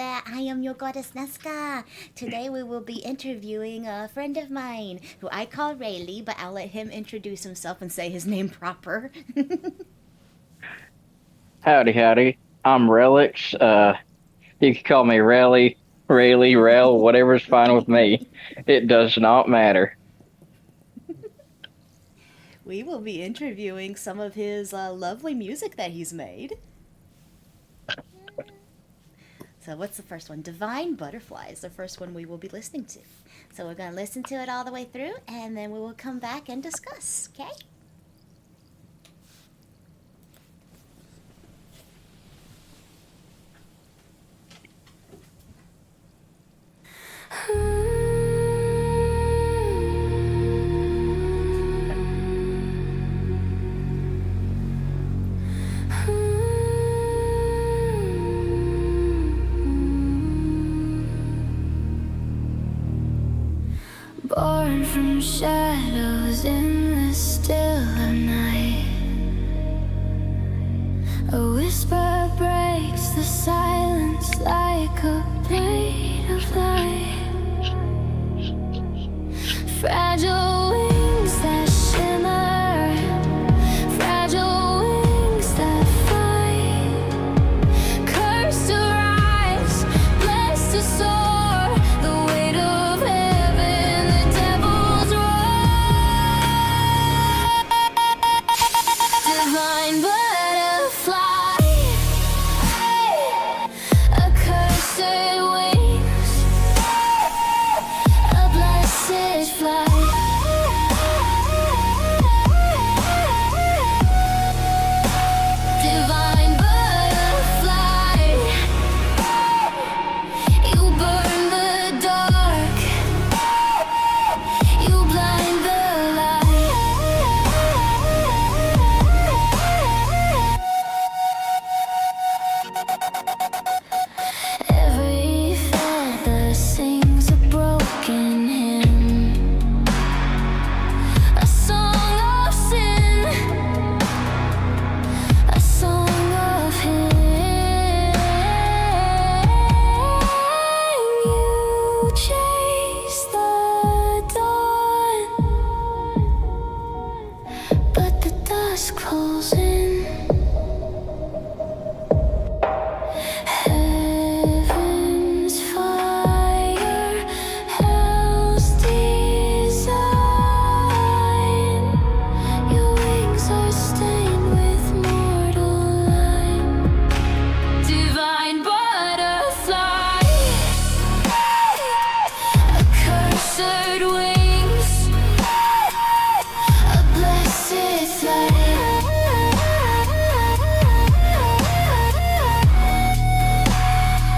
there. I am your goddess Nazca. Today we will be interviewing a friend of mine who I call Rayleigh, but I'll let him introduce himself and say his name proper. Howdy, howdy. I'm Relix. You can call me Rayleigh, Rel, whatever's fine with me. It does not matter. We will be interviewing some of his lovely music that he's made. So, what's the first one? Divine Butterfly is the first one we will be listening to. So, we're going to listen to it all the way through, and then we will come back and discuss, okay? Born from shadows in the still of night, a whisper breaks the silence like a blade of light. Fragile wings that shimmer, fragile wings that fight. Cursed to rise, blessed to soar, the weight of heaven, the devil's roar. Divine butterfly, accursed wings, a blessed flight. Divine butterfly, you burn the dark, you blind the light. Every feather sings a broken hymn, a song of sin, a song of him. You chase the dawn, but the dusk pulls in. Heaven's fire, hell's design. Your wings are stained with mortal line. Divine butterfly, accursed wings, a blessed flight.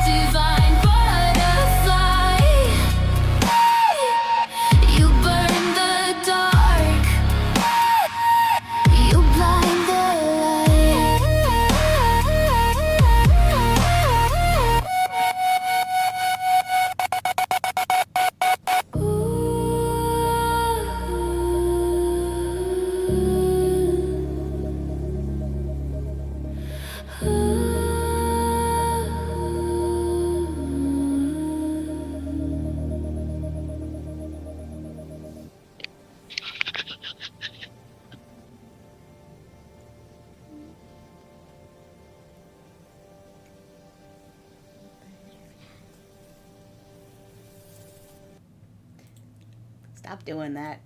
Divine butterfly, you burn the dark, you blind the light. Stop doing that.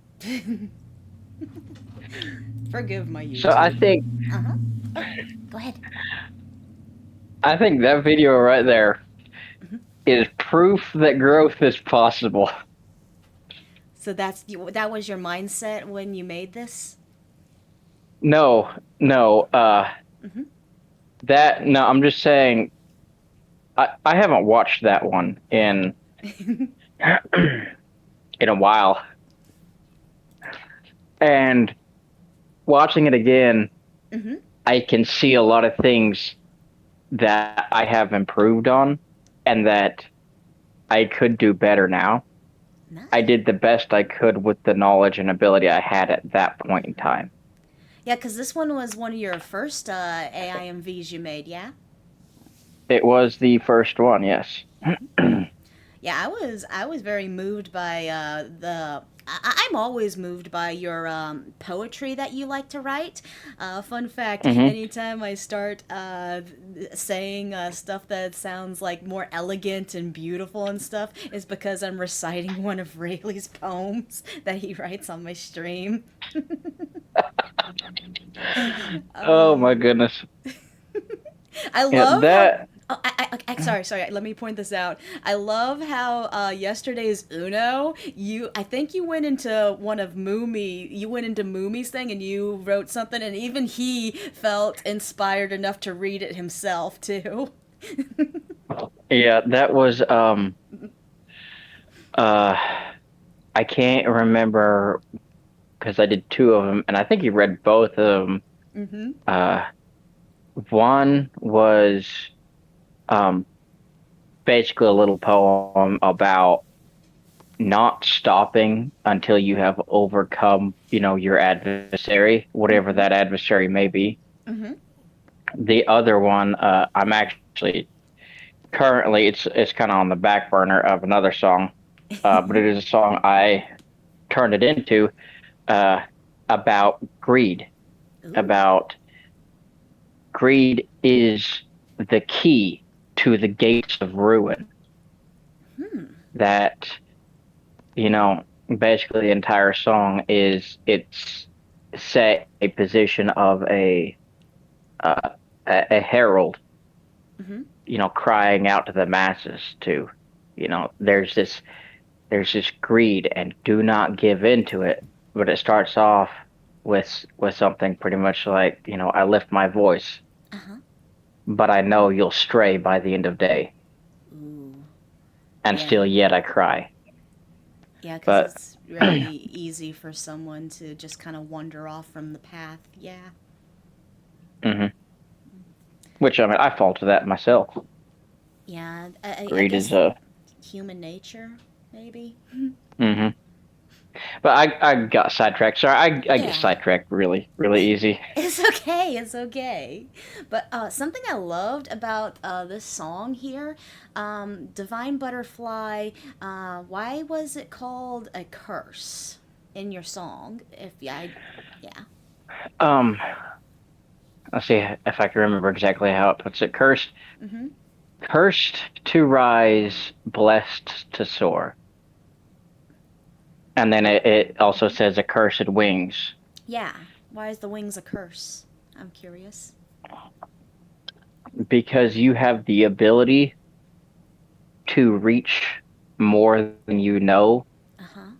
Forgive my So I YouTube. think Uh huh. Oh, go ahead. I think that video right there Mhm. is proof that growth is possible. So that was your mindset when you made this? No, no, Mm-hmm. no, I'm just saying I haven't watched that one in in a while. And watching it again, Mm-hmm. I can see a lot of things that I have improved on and that I could do better now. I Nice. did the best I could with the knowledge and ability I had at that point in time. Yeah, because this one was one of your first AIMVs you made, yeah? It was the first one, yes. Yeah, I was very moved by I'm always moved by your poetry that you like to write. Fun fact: Hmm. anytime I start saying stuff that sounds like more elegant and beautiful and stuff, is because I'm reciting one of Rayleigh's poems that he writes on my stream. Oh my goodness. I Yeah, love how. that. Oh, sorry. Let me point this out. I love how yesterday's Uno. I think you went into one of Moomy. You went into Moomy's thing and you wrote something, and even he felt inspired enough to read it himself too. Yeah, that was uh I can't remember because I did two of them, and I think you read both of them. Mm-hmm. Uh, one was um basically a little poem about not stopping until you have overcome, your adversary, whatever Mm-hmm. that adversary may be. Mm-hmm. The other one, I'm actually currently it's kind of on the back burner of another song, but it is a song I turned it into uh, about greed. Ooh. About greed is the key to the gates of ruin. That you know, basically the entire song is it's set a position of uh, a herald, Mm-hmm. crying out to the masses to, there's this greed and do not give in to it. But it starts off with something pretty much like, I lift my voice, Uh huh. but I know you'll stray by the end of day, Ooh. and Yeah. still yet I cry. Yeah, because But it's really easy for someone to just kind of wander off from the path. Yeah. mhm. Which I mean, I fall to that myself. Yeah. I Greed is guess a. human nature, maybe. Mhm. But I got sidetracked. Sorry, I get Yeah. sidetracked really really easy. It's okay. It's okay. But something I loved about this song here, "Divine Butterfly." Why was it called a curse in your song? Yeah. Um, let's see if I can remember exactly how it puts it. Mm-hmm. Cursed to rise, blessed to soar, and then it also says accursed wings Yeah. Why is the wings a curse? I'm curious. because you have the ability to reach more than you know, Uh huh.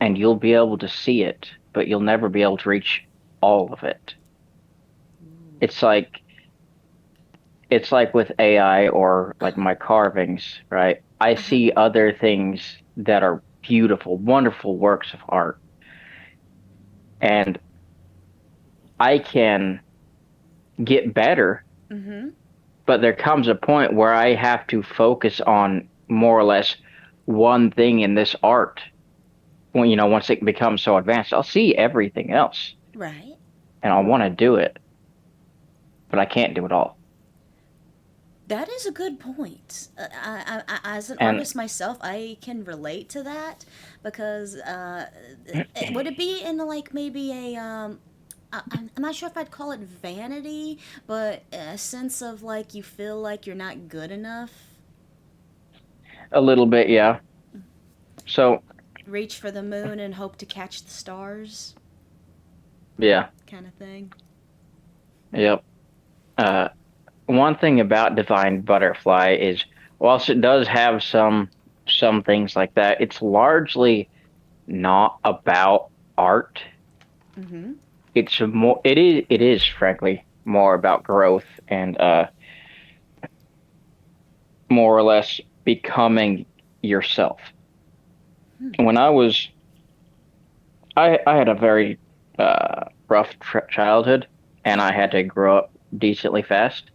and you'll be able to see it, but you'll never be able to reach all of it. It's like it's like with AI or Uh like huh. my carvings, right? I Uh huh. see other things that are beautiful, wonderful works of art, and I can get better, Mm-hmm. but there comes a point where I have to focus on more or less one thing in this art. Once it becomes so advanced, I'll see everything else Right. and I want to do it, but I can't do it all. That is a good point. As an And artist myself, I can relate to that because would it be in like maybe a I'm not sure if I'd call it vanity, but a sense of like you feel like you're not good enough. a little bit, yeah. So, Reach for the moon and hope to catch the stars, yeah, kind of thing. yep. Uh, One thing about Divine Butterfly is, whilst it does have some things like that, it's largely not about art. Mm-hmm. It is frankly more about growth and more or less becoming yourself. When I had a very rough childhood, and I had to grow up decently fast.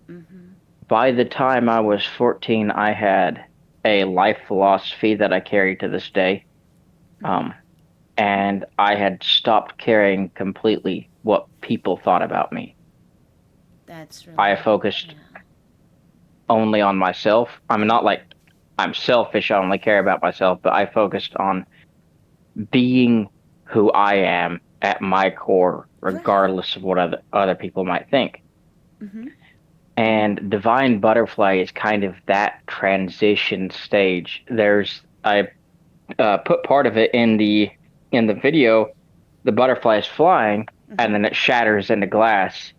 Mm-hmm. By the time I was 14, I had a life philosophy that I carry to this day. Mm-hmm. Um, and I had stopped caring completely what people thought about me. That's I really focused yeah. only on myself. I'm not like I'm selfish, I only care about myself, but I focused on being who I am at my core, Right. regardless of what other people might think. Mm-hmm. And Divine Butterfly is kind of that transition stage. I put part of it in the video. The butterfly is flying, Mm-hmm. and then it shatters into glass,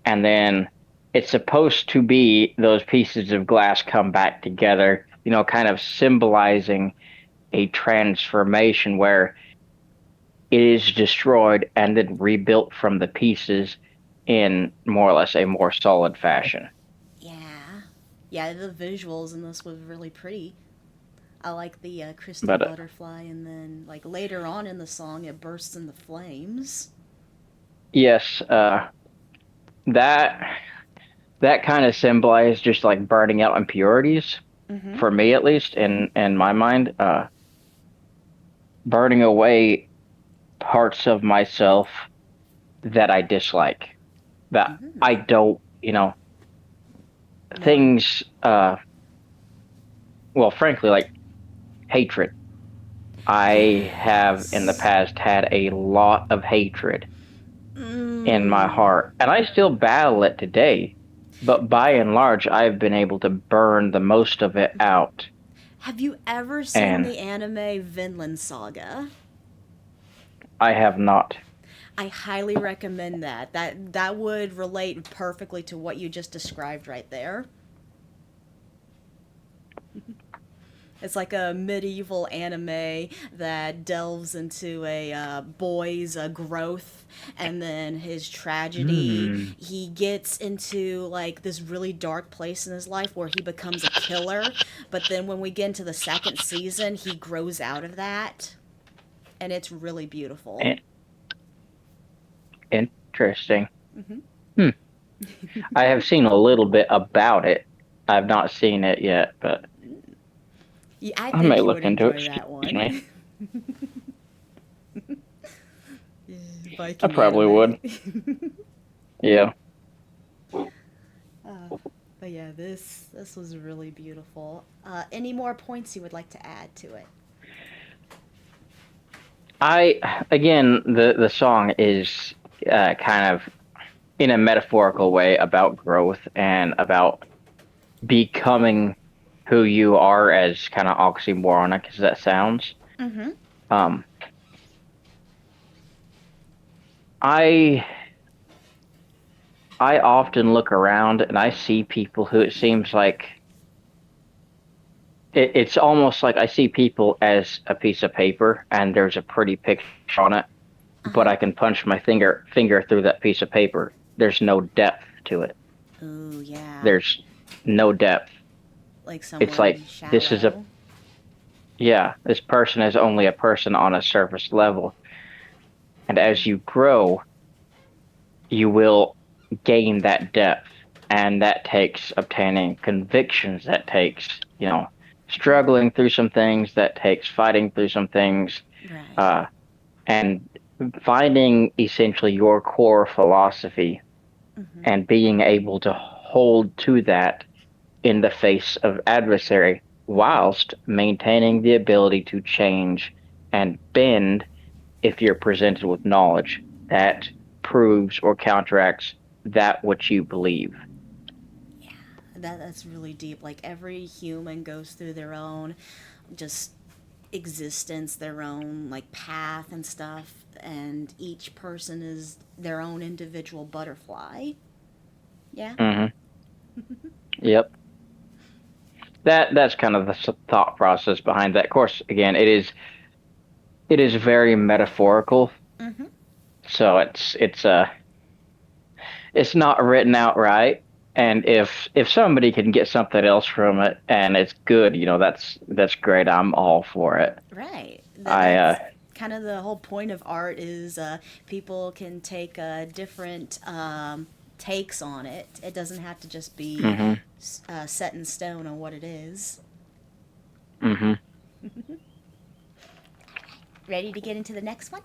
and then it's supposed to be those pieces of glass come back together, kind of symbolizing a transformation where it is destroyed and then rebuilt from the pieces in more or less a more solid fashion. Yeah. Yeah, the visuals in this was really pretty. I like the crystal But butterfly, and then like later on in the song, it bursts into flames. yes, that that kind of symbolized just like burning out impurities Mm-hmm. for me, at least in my mind, burning away parts of myself that I dislike, that I Mm-hmm. don't, No. things, well, frankly, like hatred. I have in the Yes. past had a lot of hatred in my Mm. heart, and I still battle it today. But by and large, I've been able to burn the most of it out. Have you ever seen And the anime Vinland Saga? I have not. I highly recommend that. That would relate perfectly to what you just described right there. It's like a medieval anime that delves into a boy's growth and then his tragedy. Hmm. He gets into like this really dark place in his life where he becomes a killer, but then when we get into the second season, he grows out of that, and it's really beautiful. In- Interesting. Hmm. Hmm. I have seen a little bit about it. I've not seen it yet, but Yeah, I I may think you look would into it. enjoy that Excuse one. me. I Viking probably anime. would. Yeah. Uh, but yeah, this was really beautiful. Any more points you would like to add to it? Again, the song is kind of in a metaphorical way about growth and about becoming who you are, as kind of oxymoronic as that sounds. Mm-hmm. Um, I I often look around and I see people who it seems like it's almost like I see people as a piece of paper and there's a pretty picture on it, Uh but huh. I can punch my finger through that piece of paper. There's no depth to it. Ooh, yeah. There's no depth. Like It's like someone this is a shallow. yeah, this person is only a person on a surface level. And as you grow, you will gain that depth. And that takes obtaining convictions, that takes, struggling through some things, that takes fighting through some things, Right. uh, and finding essentially your core philosophy Mm-hmm. and being able to hold to that in the face of adversary Mm-hmm. whilst maintaining the ability to change and bend if you're presented with knowledge that proves or counteracts that which you believe. That's really deep. Like every human goes through their own just existence, their own like path and stuff, and each person is their own individual butterfly. Yeah. Hmm. Yep. That's kind of the thought process behind that. Of course, again, it is very metaphorical, Mm-hmm. so it's not written out right. And if somebody can get something else from it and it's good, that's great. I'm all for it. Right. I That's kind of the whole point of art is people can take different takes on it. It doesn't have to just be hmm set in stone on what it is. hmm Ready to get into the next one?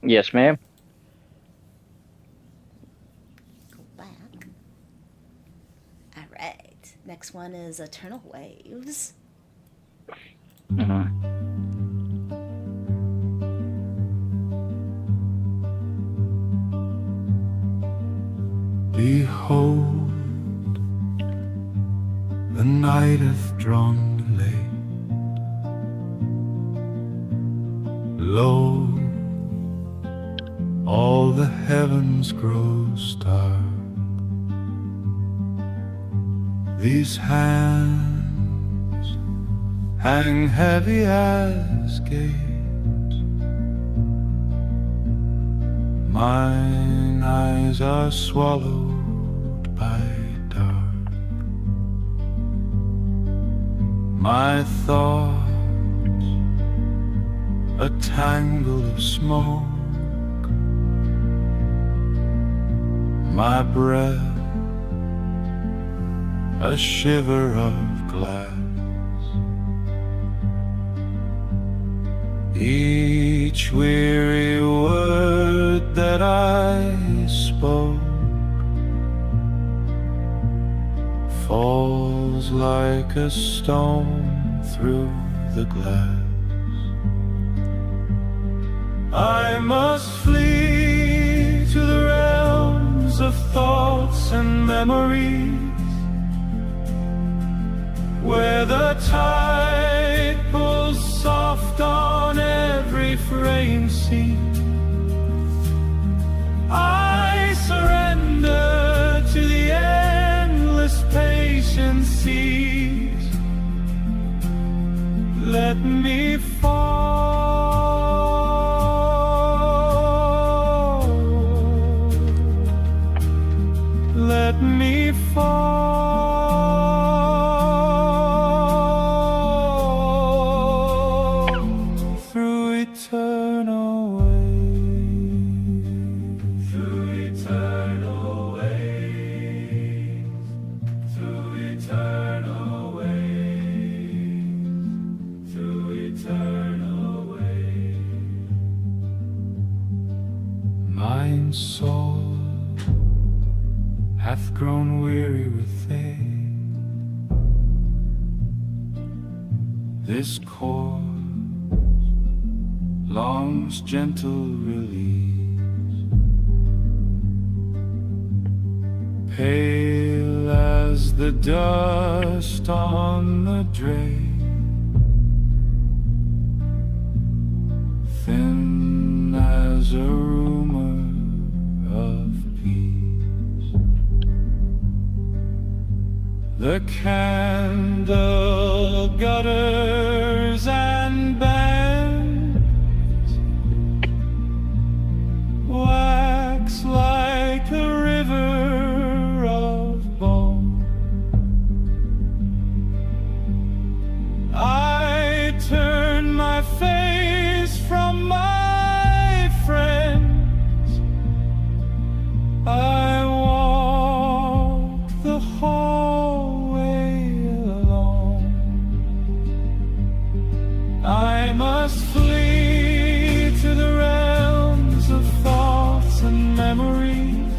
Yes, ma'am. Go back. All right. Next one is Eternal Waves. Mhm. Behold, the night hath drawn late. Lo, all the heavens grow stark. These hands hang heavy as gates. Mine eyes are swallowed by dark. My thoughts a tangle of smoke. My breath a shiver of glass. Each weary word that I spoke falls like a stone through the glass. I must flee to the realms of thoughts and memories, where the tide pulls soft on every fraying seam. I surrender to the endless patient seas. Let me fall. Let me fall through eternal waves, through eternal waves, through eternal waves, through eternal waves. Mine soul hath grown weary within. This corpse longs gentle release. Pale as the dust on the drain, thin as a rumor of peace. The candle gutters and bends, wax like a river of bone. I turn my face from my friends. I walk the hallway alone. I must flee to the realms of thoughts and memories,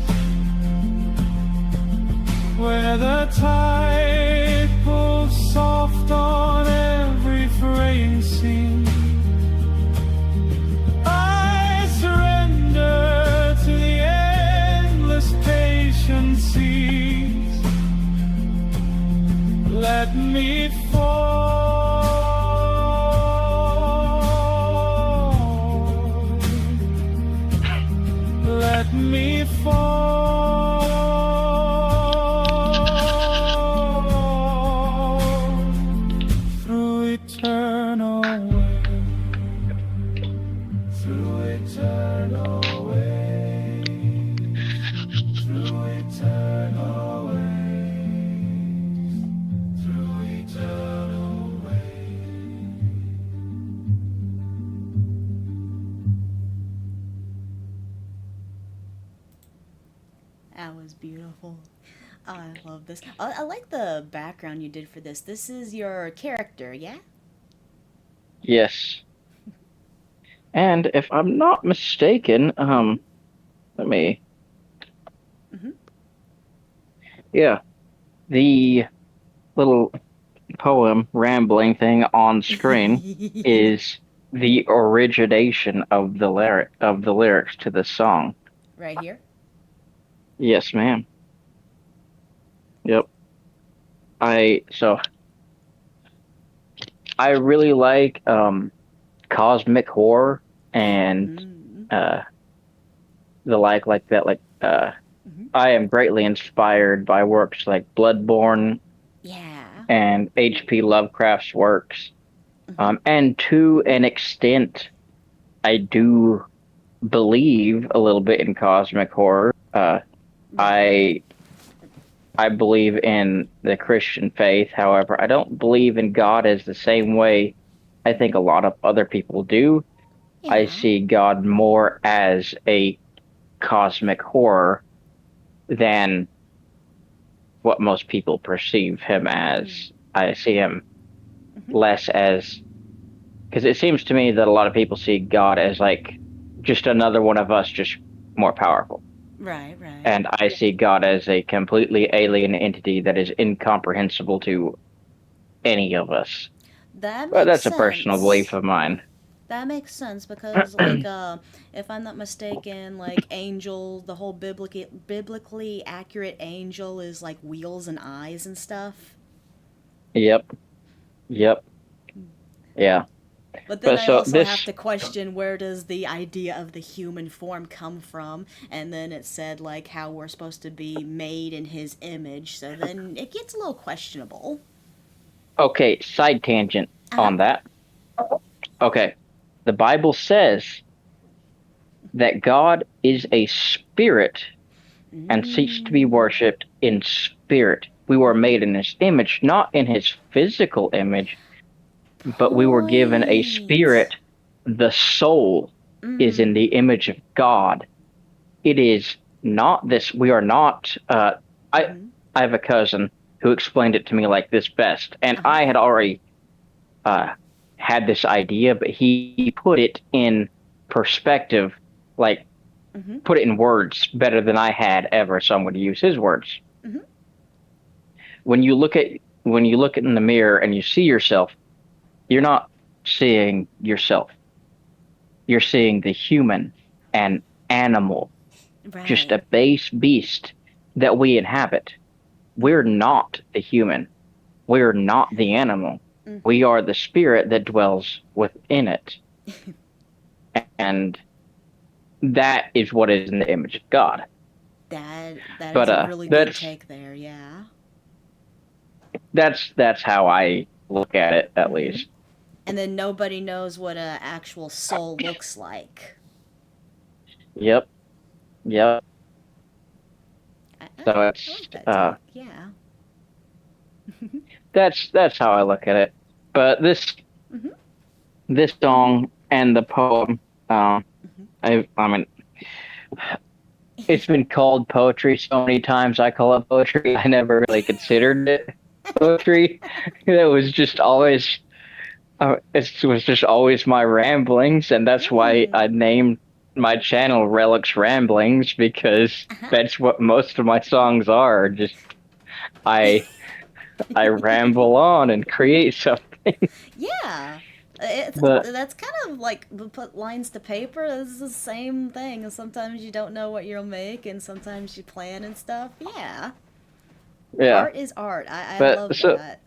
where the tide pulls soft on every fraying seam. I surrender to the endless patient seas. Let me fall. Let me fall through eternal waves, through eternal waves, through eternal waves, through eternal waves. That was beautiful. Oh, I love this. I like the background you did for this. This is your character, yeah? Yes. And if I'm not mistaken, let me, Mm-hmm. yeah, the little poem rambling thing on screen is the origination of the lyrics to this song. Right here. Yes, ma'am. Yep. So I really like cosmic horror and Mm. uh the like that Hmm. I am greatly inspired by works like Bloodborne Yeah. and H.P. Lovecraft's works. Hmm. And to an extent, I do believe a little bit in cosmic horror. Right. I I believe in the Christian faith. However, I don't believe in God as the same way I think Hmm. a lot of other people do. I Yeah. see God more as a cosmic horror than what most people perceive him as. I see him Hmm. less as because it seems to me that a lot of people see God as like just another one of us, just more powerful. Right. Right. And I see God as a completely alien entity that is incomprehensible to any of us. That But makes that's a personal belief sense. of mine. That makes sense because, like, if I'm not mistaken, like angel, the whole biblically accurate angel is like wheels and eyes and stuff. Yep, yep, yeah. But then But I so also have this, to question where does the idea of the human form come from? And then it said like how we're supposed to be made in his image. So then it gets a little questionable. okay, side tangent Uh huh. on that. Okay, the Bible says that God is a spirit and seeks to be Mm, worshipped in spirit. We were made in his image, not in his physical image, but we were given a point. spirit. The soul is in the Mm. image of God. It is not this. We are not. I Mm-hmm. I have a cousin who explained it to me like this best, and Uh huh. I had already uh, had this idea, but he put it in perspective, like Mm-hmm. put it in words better than I had ever. So I'm going to use his words. Mm-hmm. When you look at when you look in the mirror and you see yourself, you're not seeing yourself. You're seeing the human and animal, just Right. a base beast that we inhabit. We're Mm-hmm. not the human. We're not the animal. Mm-hmm. We are the spirit that dwells within it. And that is what is in the image of God. That But is a really good take there. Yeah. that's how I look at it at Mm-hmm. least. And then nobody knows what a actual soul looks like. Yep. Yep. So I it's like that take. Yeah. that's how I look at it. But Mm-hmm. this song and the poem, I mean, it's been called poetry so many times. I call it poetry. I never really considered it poetry. It was just always, it was just always my ramblings, and that's why I Mm. named my channel Relics Ramblings because Uh-huh. that's what most of my songs are. Just I I ramble on and create something. Yeah. It's But that's kind of like put lines to paper. It's the same thing. And sometimes you don't know what you'll make, and sometimes you plan and stuff. Yeah, yeah, art is art. I but love so that.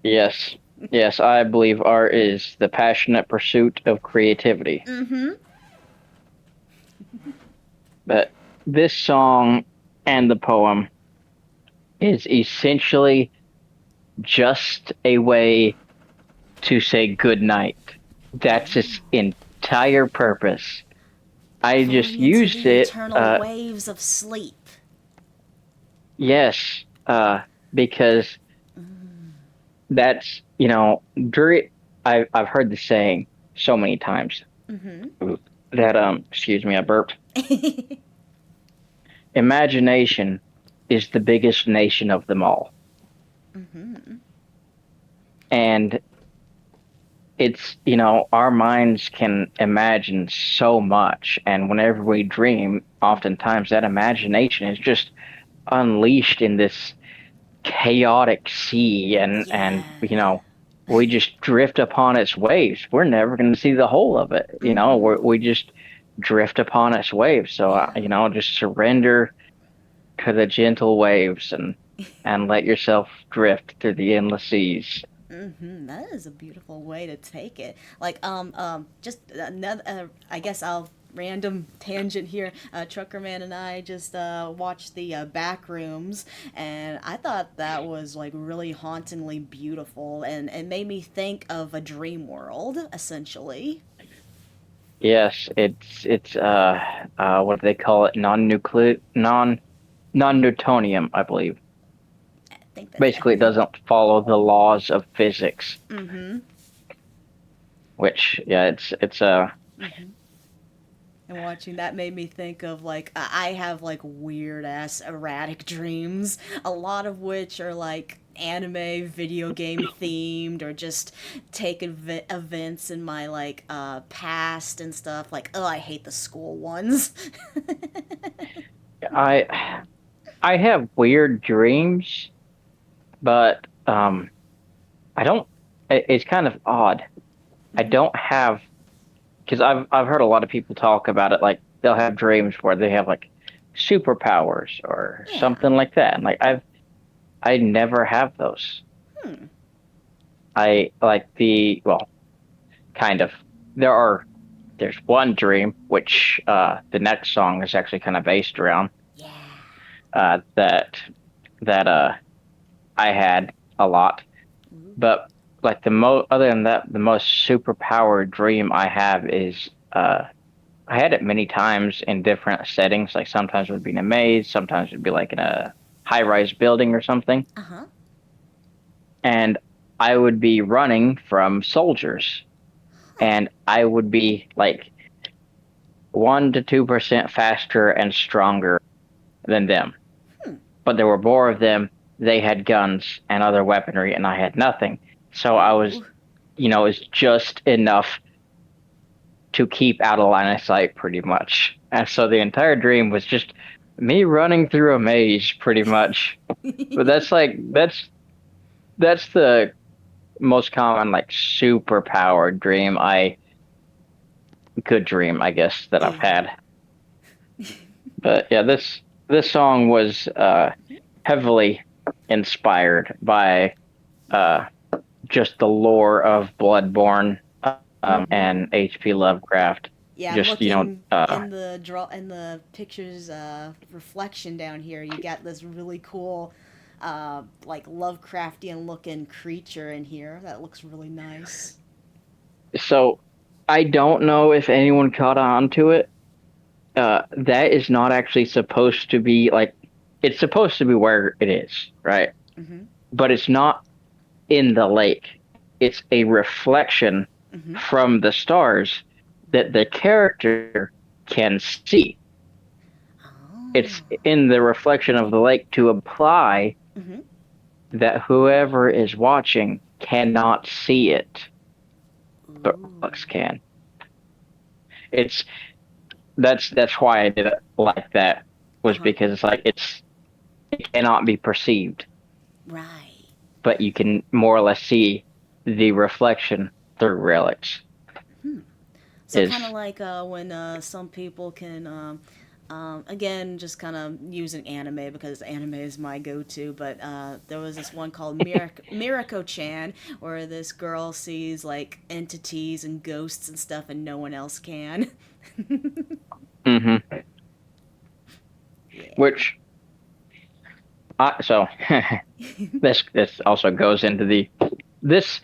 yes, yes, I believe art is the passionate pursuit of creativity. Mm-hmm. But this song and the poem is essentially just a way to say good night. That's its Oh, entire purpose. I just falling into used the it, eternal waves of sleep. yes, because that's, I've heard the saying so many times Mm-hmm. that, excuse me, I burped. Imagination is the biggest nation of them all. Mm-hmm. And our minds can imagine so much. And whenever we dream, oftentimes that imagination is just unleashed in this chaotic sea, and Yeah. we just drift upon its waves. We're never going to see the whole of it. We just drift upon its waves. So Yeah. just surrender to the gentle waves and let yourself drift through the endless seas. That is a beautiful way to take it. Like, just another. I guess I'll random tangent here. Truckerman and I just watched the back rooms, and I thought that was like really hauntingly beautiful, and made me think of a dream world, essentially. Yes, it's what do they call it? Non-Newtonium, I believe. I think that's. I Basically, it think. doesn't follow the laws of physics, Mm-hmm. which, yeah, it's And watching that made me think of like I have like weird ass erratic dreams, a lot of which are like anime, video game themed, or just take events in my like past and stuff. Like, oh, I hate the school ones. I I have weird dreams, but I don't. It's kind of odd. I don't have because I've heard a lot of people talk about it. Like they'll have dreams where they have like superpowers or Yeah. something like that. And like I never have those. I like well, kind of. There's one dream which the next song is actually kind of based around Yeah. that I had a lot. But like other than that, the most superpowered dream I have is I had it many times in different settings. Like sometimes it would be in a maze, sometimes it'd be like in a high-rise building or something, Uh huh. and I would be running from soldiers, and I would be like 1 to 2% faster and stronger than them. But there were more of them. They had guns and other weaponry, and I had nothing. So I was, Ooh. it was just enough to keep out of line of sight, pretty much. And so the entire dream was just me running through a maze, pretty much. But that's the most common like super powered dream I could dream, I guess, that I've Yeah. had. But yeah, this song was heavily inspired by uh, just the lore of Bloodborne and H.P. Lovecraft. Yeah, I'm Just looking in the draw in the pictures reflection down here. You got this really cool like Lovecraftian looking creature in here that looks really nice. so I don't know if anyone caught on to it. That is not actually supposed to be like it's supposed to be where it is, right? Mhm. But it's not in the lake. It's a reflection Mhm. from the stars that the character can see. It's Oh. in the reflection of the lake to imply Mhm. that whoever is watching cannot see it, but Ooh. Lux can. It's that's why I did it like that was Uh-huh. because it's like it cannot be perceived, Right. but you can more or less see the reflection through relics. So kind of Is like when some people can, again, just kind of using anime because anime is my go-to. But there was this one called Mirako-chan, where this girl sees like entities and ghosts and stuff, and no one else can. mm-hmm. Yeah. Which so this also goes into this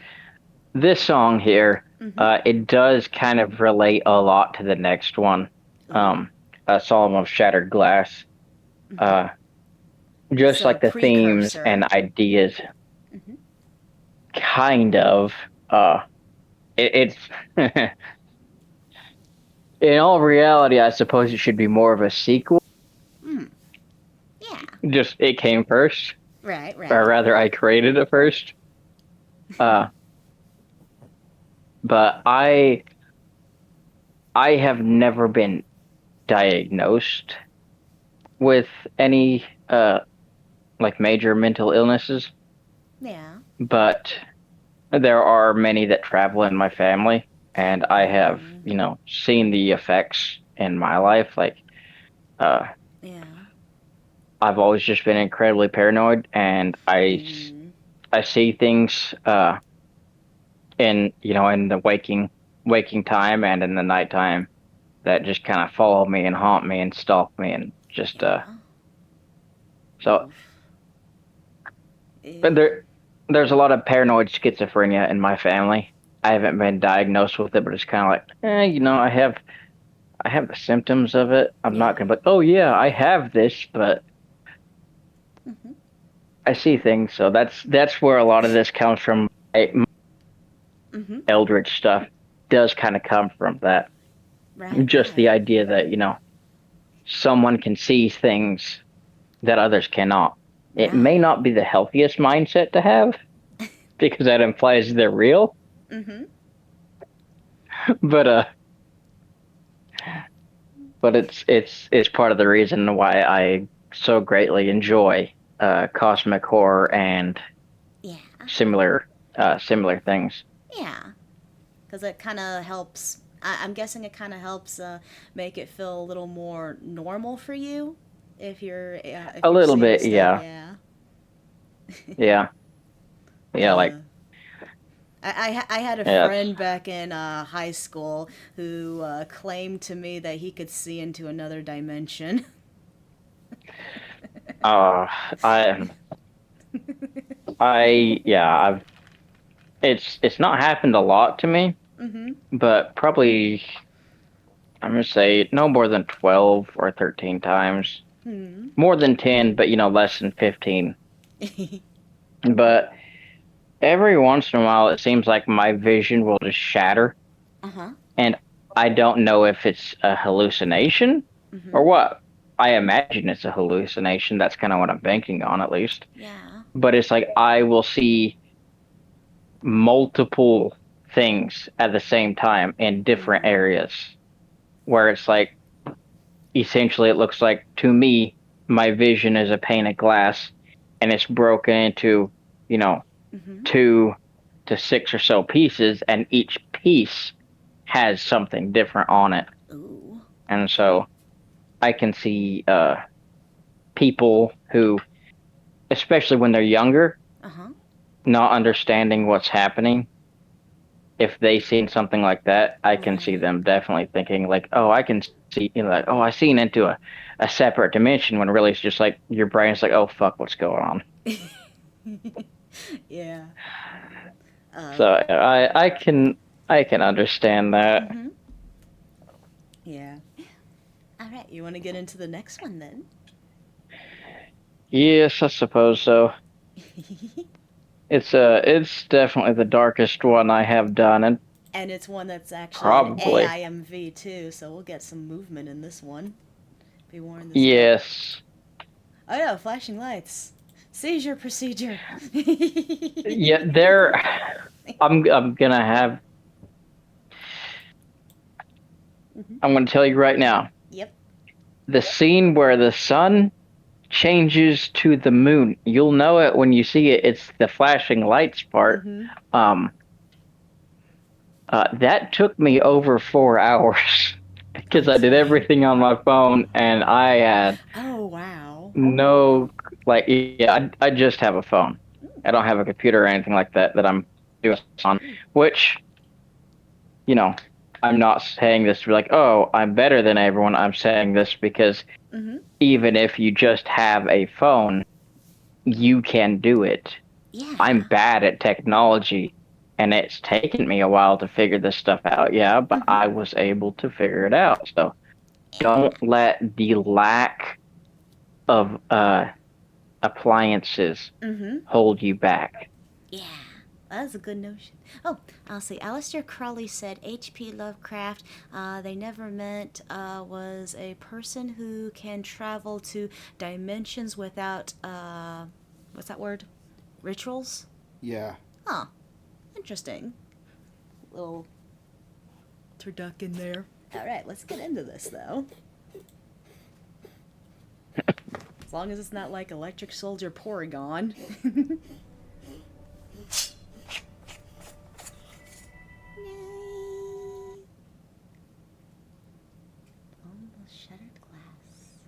this song here. Mm-hmm. It does kind of relate a lot to the next one, Ooh. Psalm of Shattered Glass. Uh, just So a like the themes and precursor. ideas, kind of. Uh, it's in all reality, I suppose it should be more of a sequel. Yeah. Just it came first, Right. or Right. rather, I created it first. Uh, but I have never been diagnosed with any like major mental illnesses, Yeah. but there are many that travel in my family, and I have, seen the effects in my life. Like, uh, Yeah. I've always just been incredibly paranoid, and Mm. I see things, in the waking time and in the nighttime that just kind of follow me and haunt me and stalk me and just Yeah. so. Oof. But Yeah. there's a lot of paranoid schizophrenia in my family. I haven't been diagnosed with it, but it's kind of like, I have the symptoms of it. I'm not Yeah. gonna be like, oh yeah, I have this, but Mm-hmm. I see things. So that's where a lot of this comes from. My Mm-hmm. eldritch stuff does kind of come from that. Right, Just the right. idea that, someone can see things that others cannot. It may Right. not be the healthiest mindset to have because that implies they're real, Mm-hmm. but it's part of the reason why I so greatly enjoy cosmic horror and Yeah. similar things. Yeah. Because it kind of helps. I'm guessing it kind of helps make it feel a little more normal for you if A you're little seeing bit, stuff. yeah, Yeah. yeah, yeah, like Uh, I had a yeah. It's friend back in high school who claimed to me that he could see into another dimension. uh, I yeah, it's not happened a lot to me, Mm-hmm. but probably I'm gonna say no more than 12 or 13 times. Hmm. More than 10, but less than 15. But every once in a while, it seems like my vision will just shatter, Uh-huh. and I don't know if it's a hallucination Mm-hmm. or what. I imagine it's a hallucination. That's kind of what I'm banking on, at least. Yeah. But it's like I will see multiple things at the same time in different Ooh. areas, where it's like essentially it looks like to me my vision is a pane of glass, and it's broken into you know Mm-hmm. 2 to 6 or so pieces, and each piece has something different on it. Ooh. And so I can see people who, especially when they're younger, Uh-huh. not understanding what's happening. If they seen something like that, I can see Right. them definitely thinking like, oh, I can see, like, oh, I seen into a separate dimension, when really it's just like your brain's like, oh fuck, what's going on? Yeah. So I can understand that. Mm-hmm. Yeah. All right. You want to get into the next one then? Yes, I suppose so. It's definitely the darkest one I have done, and And it's one that's actually an probably AIMV too, so we'll get some movement in this one. Be warned this one. yes. Oh yeah, flashing lights. Seizure procedure. Yeah, there. I'm gonna have. Hmm. I'm gonna tell you right now. Yep. The scene where the sun changes to the moon. You'll know it when you see it. It's the flashing lights part. Hmm. Um, that took me over 4 hours because I did Okay. everything on my phone, and I had Oh wow. no, like, yeah, I just have a phone. I don't have a computer or anything like that I'm doing this on, which, you know, I'm not saying this to be like, oh, I'm better than everyone. I'm saying this because Hmm. even if you just have a phone, you can do it. I'm Yeah. bad at technology, and it's taken me a while to figure this stuff out. Yeah, but Hmm. I was able to figure it out. So don't let the lack of appliances Hmm. hold you back. Yeah. That's a good notion. Oh, I'll see. Aleister Crowley said H.P. Lovecraft, they never meant was a person who can travel to dimensions without, what's that word? Rituals? Yeah. Huh. Interesting. Little turducken there. All right, let's get into this though. As long as it's not like Electric Soldier Porygon. Almost shattered glass.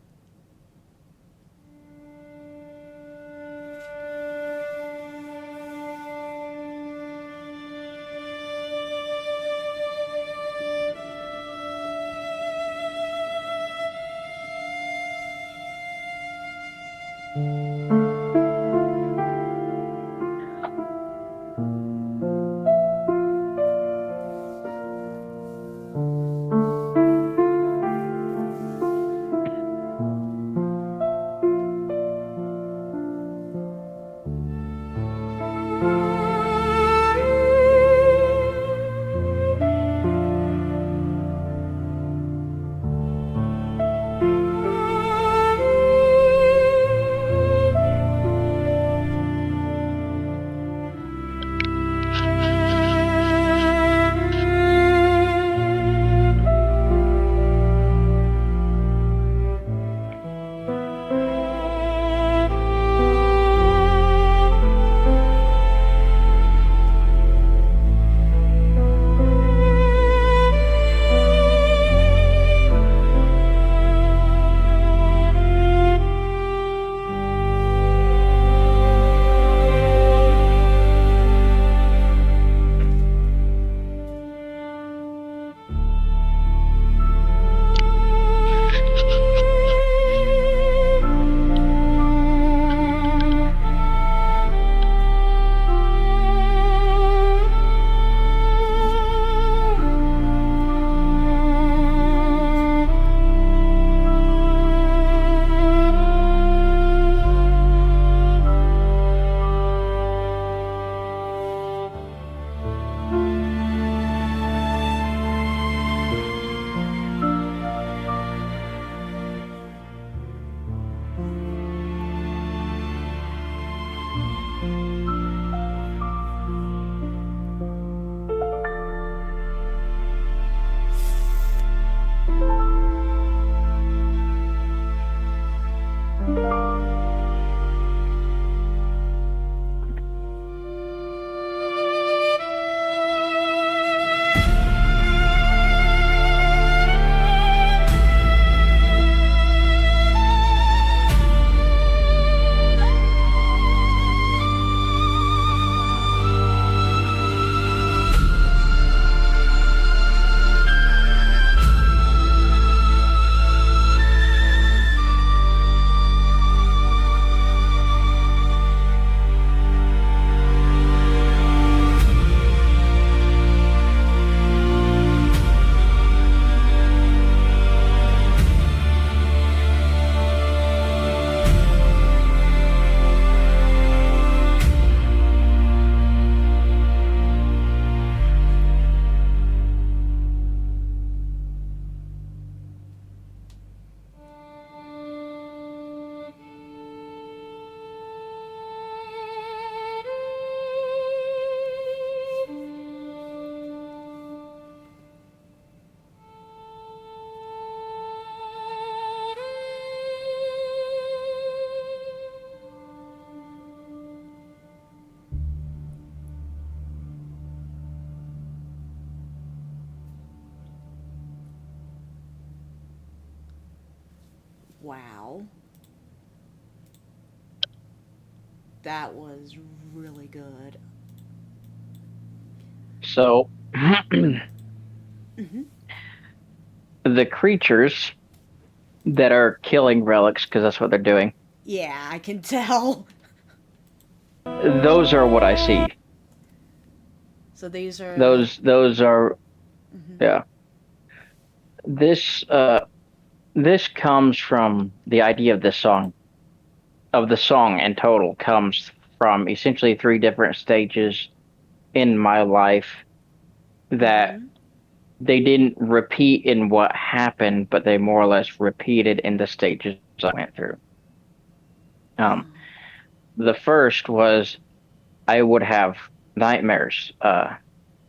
Wow. That was really good. So Hmm. the creatures that are killing relics, because that's what they're doing, Yeah, I can tell. those are what I see. So these are. Those are, Mhm. yeah. This this comes from the idea of this song, of the song in total, comes from essentially three different stages in my life that Mhm. they didn't repeat in what happened, but they more or less repeated in the stages I went through. Um, Oh. the first was I would have nightmares,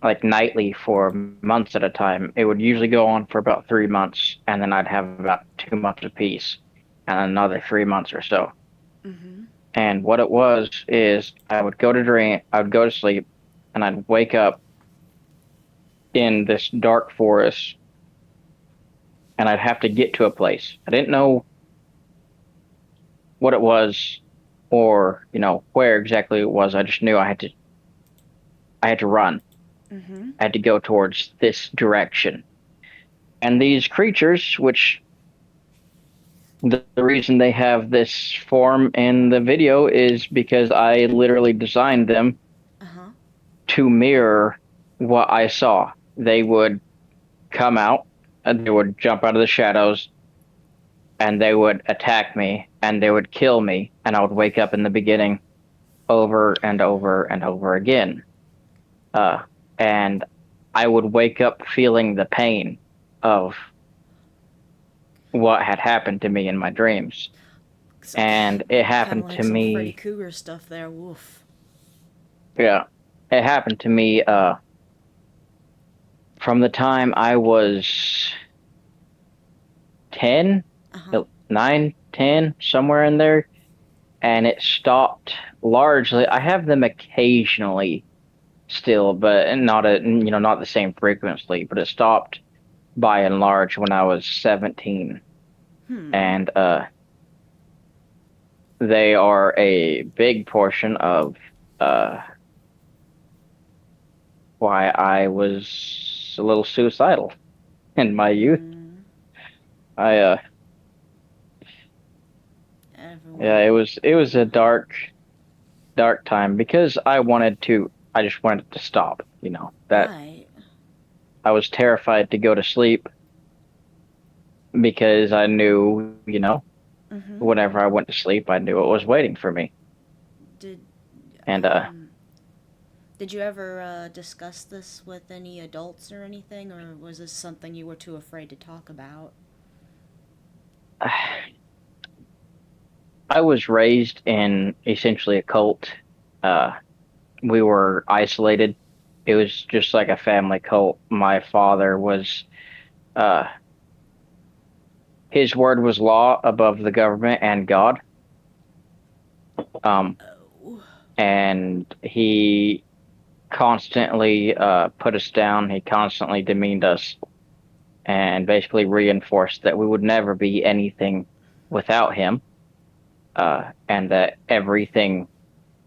like nightly for months at a time. It would usually go on for about 3 months, and then I'd have about 2 months of peace. and another 3 months or so. Mm-hmm. And what it was is I would go to sleep, and I'd wake up in this dark forest, and I'd have to get to a place. I didn't know what it was or, where exactly it was. I just knew I had to run. Mm-hmm. I had to go towards this direction. And these creatures, which the reason they have this form in the video is because I literally designed them Uh-huh. to mirror what I saw. They would come out and they would jump out of the shadows and they would attack me and they would kill me and I would wake up in the beginning over and over and over again. Uh, and I would wake up feeling the pain of what had happened to me in my dreams. So, And it kind of happened like to some Freddy me, Krueger stuff there. Woof. yeah, it happened to me from the time I was 10, Uh-huh. 9, 10, somewhere in there. And it stopped largely. I have them occasionally still, but not the same frequency, but it stopped by and large when I was 17. Hmm. And they are a big portion of uh, why I was a little suicidal in my youth. Mm, I Yeah, everyone. it was a dark time because I just wanted it to stop, that Right. I was terrified to go to sleep because I knew, Mm-hmm. whenever I went to sleep, I knew it was waiting for me. Did And um did you ever discuss this with any adults or anything, or was this something you were too afraid to talk about? I was raised in essentially a cult. Uh, we were isolated. It was just like a family cult. My father was, uh, his word was law above the government and God. Um, Oh. and he constantly put us down. He constantly demeaned us and basically reinforced that we would never be anything without him, and that everything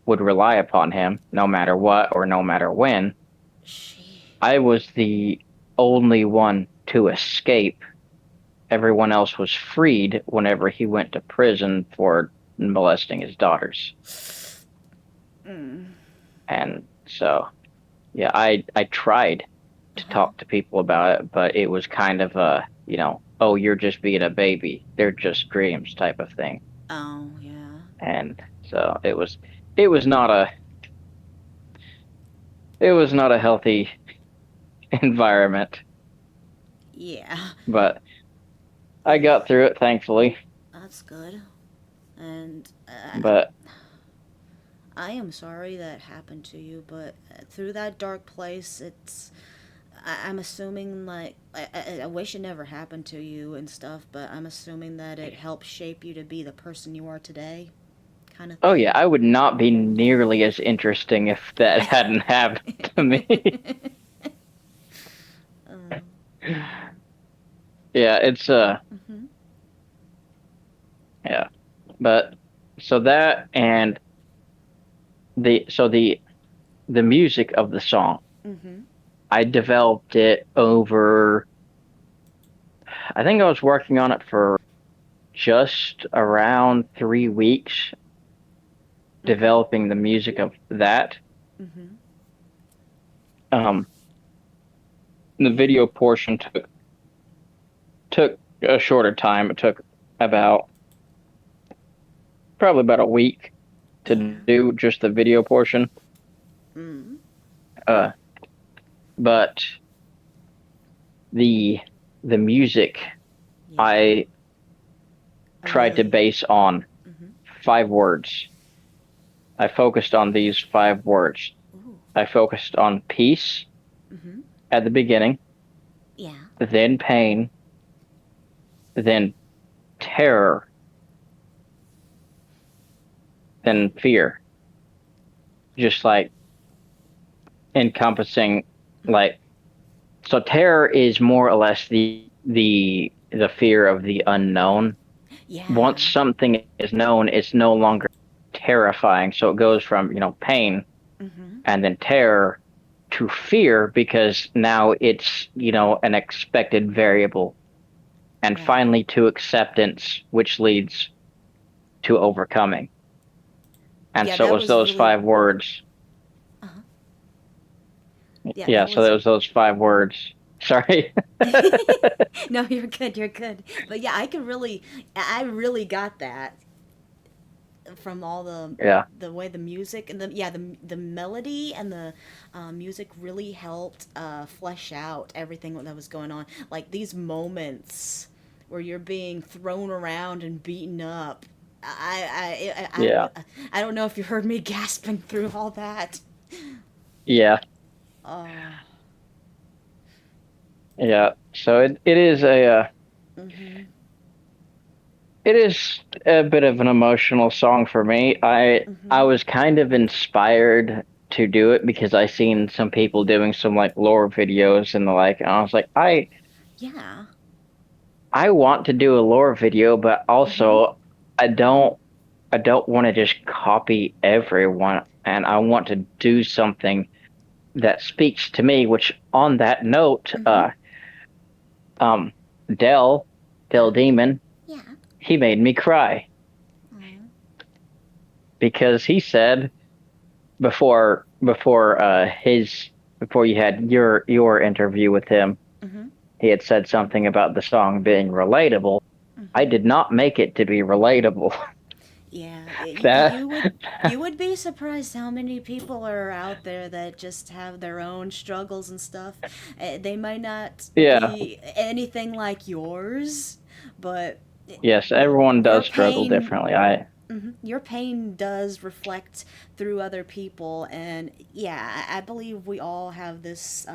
would rely upon him no matter what or no matter when. She. I was the only one to escape. Everyone else was freed whenever he went to prison for molesting his daughters. Mm. And so, yeah, I tried Uh to huh. talk to people about it, but it was kind of oh, you're just being a baby. They're just dreams type of thing. Oh yeah. And so it was not a it was not a healthy environment, Yeah. but I got through it thankfully. That's good. And But I am sorry that happened to you, but through that dark place, I'm assuming like I wish it never happened to you and stuff, but I'm assuming that it helped shape you to be the person you are today, kind of oh yeah, thing. I would not be nearly as interesting if that hadn't happened to me. Yeah, it's Mm-hmm. yeah. But so that and the music of the song, Mm-hmm. I developed it over, I think I was working on it for just around 3 weeks, Mm-hmm. developing the music of that. Mm-hmm. Um, the video portion took a shorter time. It took about probably about a week to Yeah. do just the video portion. Mm. Uh, but the the music Yeah. I I tried to really. base on Mm-hmm. 5 words. I focused on these 5 words. Ooh. I focused on peace Mm-hmm. at the beginning, Yeah. then pain, then terror, than fear. Just like encompassing, like, so terror is more or less the fear of the unknown. Once Yeah. something is known, it's no longer terrifying. So it goes from, pain Mm-hmm. and then terror to fear because now it's, an expected variable, and Right. finally to acceptance, which leads to overcoming. And Yeah, so it that was was those really. 5 words. Uh-huh. Yeah, Yeah, that so it was. was those 5 words. Sorry. No, you're good. You're good. But yeah, I really got that from all Yeah. the way the music and the melody and the music really helped flesh out everything that was going on. Like these moments where you're being thrown around and beaten up. Yeah. I don't know if you heard me gasping through all that. Yeah. Oh. Yeah. So Mhm. it is a bit of an emotional song for me. I Mhm. was kind of inspired to do it because I seen some people doing some like lore videos and the like, and I was like, Yeah. I want to do a lore video, but Mhm. also I don't I don't want to just copy everyone, and I want to do something that speaks to me. Which, on that note, Mhm. um, Dell, Dell Uh-huh. Demon, Yeah. he made me cry Aw. because he said before you had your interview with him, Mhm. he had said something about the song being relatable. I Mhm. did not make it to be relatable. Yeah, That you would be surprised how many people are out there that just have their own struggles and stuff. They might not yeah, be anything like yours, but yes, everyone your does struggle pain differently. I your pain does reflect through other people, and yeah, I believe we all have this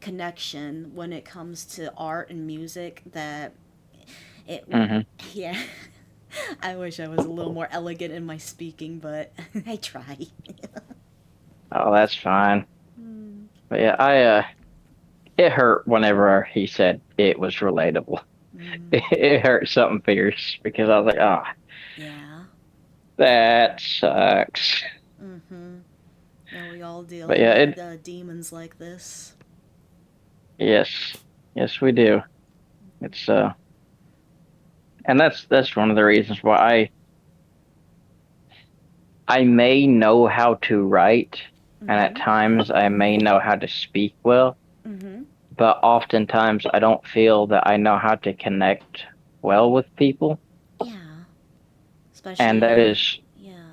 connection when it comes to art and music that it mhm. yeah. I wish I was a little more elegant in my speaking, but I try. Oh, that's fine. Mm. But yeah, it hurt whenever he said it was relatable. Mm. It hurt something fierce because I was like, oh, Yeah. that sucks. Mm-hmm. Yeah, we all But deal yeah, with it demons like this. yes, yes we do. It's and that's one of the reasons why I may know how to write, and at Mm-hmm. times I may know how to speak well, Mm-hmm. but oftentimes I don't feel that I know how to connect well with people, Yeah. and that Especially, is yeah.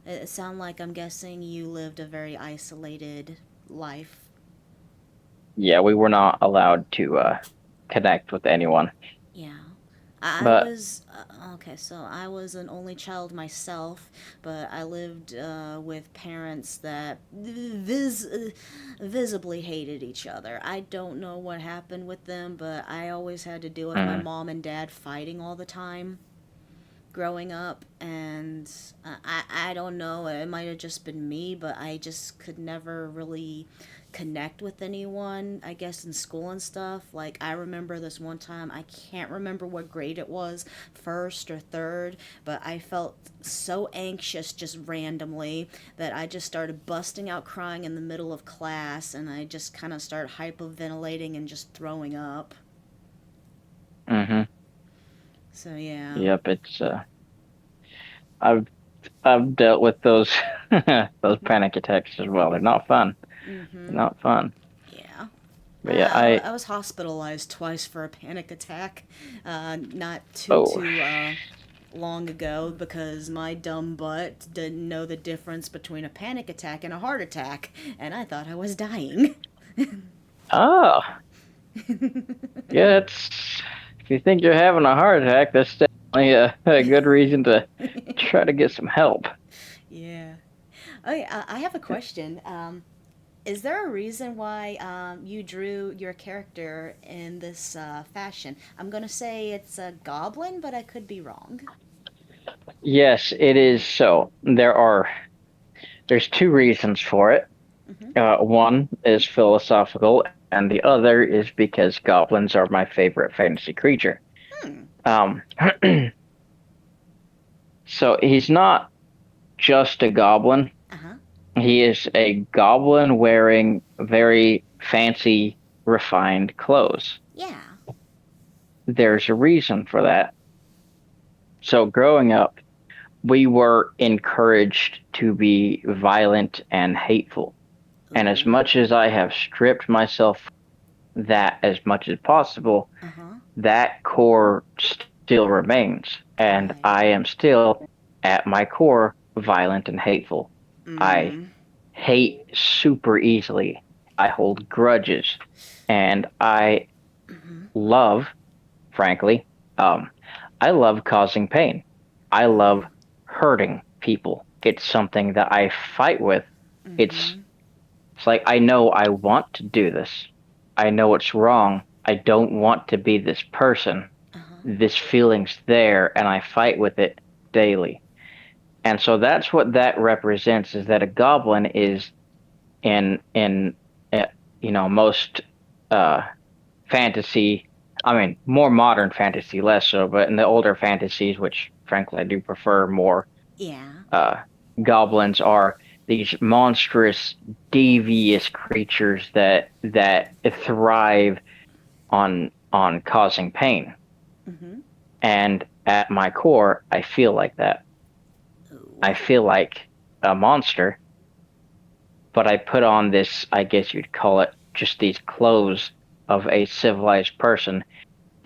It sound like I'm guessing you lived a very isolated life. yeah, we were not allowed to connect with anyone. Yeah. I But was okay, so I was an only child myself, but I lived with parents that visibly hated each other. I don't know what happened with them, but I always had to deal with my mm, mom and dad fighting all the time growing up, and I don't know, it might have just been me, but I just could never really connect with anyone, I guess, in school and stuff. Like, I remember this one time, I can't remember what grade it was, first or third, but I felt so anxious just randomly that I just started busting out crying in the middle of class, and I just kind of started hyperventilating and just throwing up. hmm So yeah. yep, it's I've I've dealt with those those panic attacks as well. They're not fun. They're Mm-hmm. not fun. Yeah. But yeah, I I was hospitalized twice for a panic attack, not oh too long ago because my dumb butt didn't know the difference between a panic attack and a heart attack, and I thought I was dying. oh yeah, it's if you think you're having a heart attack, that's definitely a good reason to try to get some help. Yeah. Okay, I have a question. Is there a reason why you drew your character in this fashion? I'm gonna say it's a goblin, but I could be wrong. Yes, it is. So there's two reasons for it. Hmm. One is philosophical, and the other is because goblins are my favorite fantasy creature. Hmm. Um, so he's not just a goblin. Uh-huh. He is a goblin wearing very fancy, refined clothes. Yeah. There's a reason for that. So growing up, we were encouraged to be violent and hateful. And as Ooh. much as I have stripped myself that as much as possible, Uh-huh. that core still remains. And Right. I am still, at my core, violent and hateful. I Mm. hate super easily. I hold grudges. And I Mm-hmm. love, frankly, um, I love causing pain. I love Ooh. hurting people. It's something that I fight with. It's Mm-hmm. it's like I know I want to do this. I know it's wrong. I don't want to be this person. Uh-huh. This feeling's there and I fight with it daily. And so that's what that represents is that a goblin is in uh, most uh fantasy, I mean more modern fantasy less so, but in the older fantasies, which frankly I do prefer more, Yeah. uh goblins are these monstrous devious creatures that thrive on causing pain. Mm-hmm. And at my core I feel like that. Ooh. I feel like a monster, but I put on this, I guess you'd call it, just these clothes of a civilized person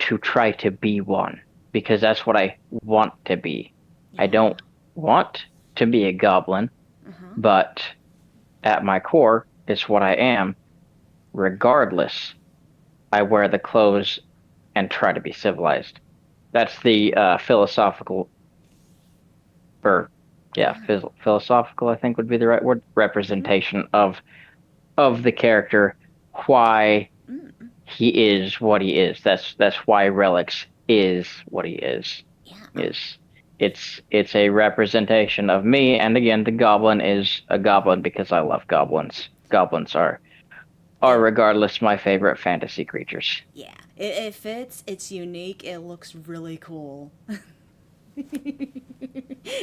to try to be one because that's what I want to be. I Yeah. don't want to be a goblin, Uh-huh. but at my core, it's what I am. Regardless, I wear the clothes and try to be civilized. That's the philosophical, or yeah, Yeah. philosophical, I think would be the right word, Mm-hmm. representation of the character, why Mm. he is what he is. That's why Relics is what he is. Yeah. Is it's a representation of me, and again, the goblin is a goblin because I love goblins. Goblins are It. regardless my favorite fantasy creatures. Yeah. It fits. It's unique. It looks really cool.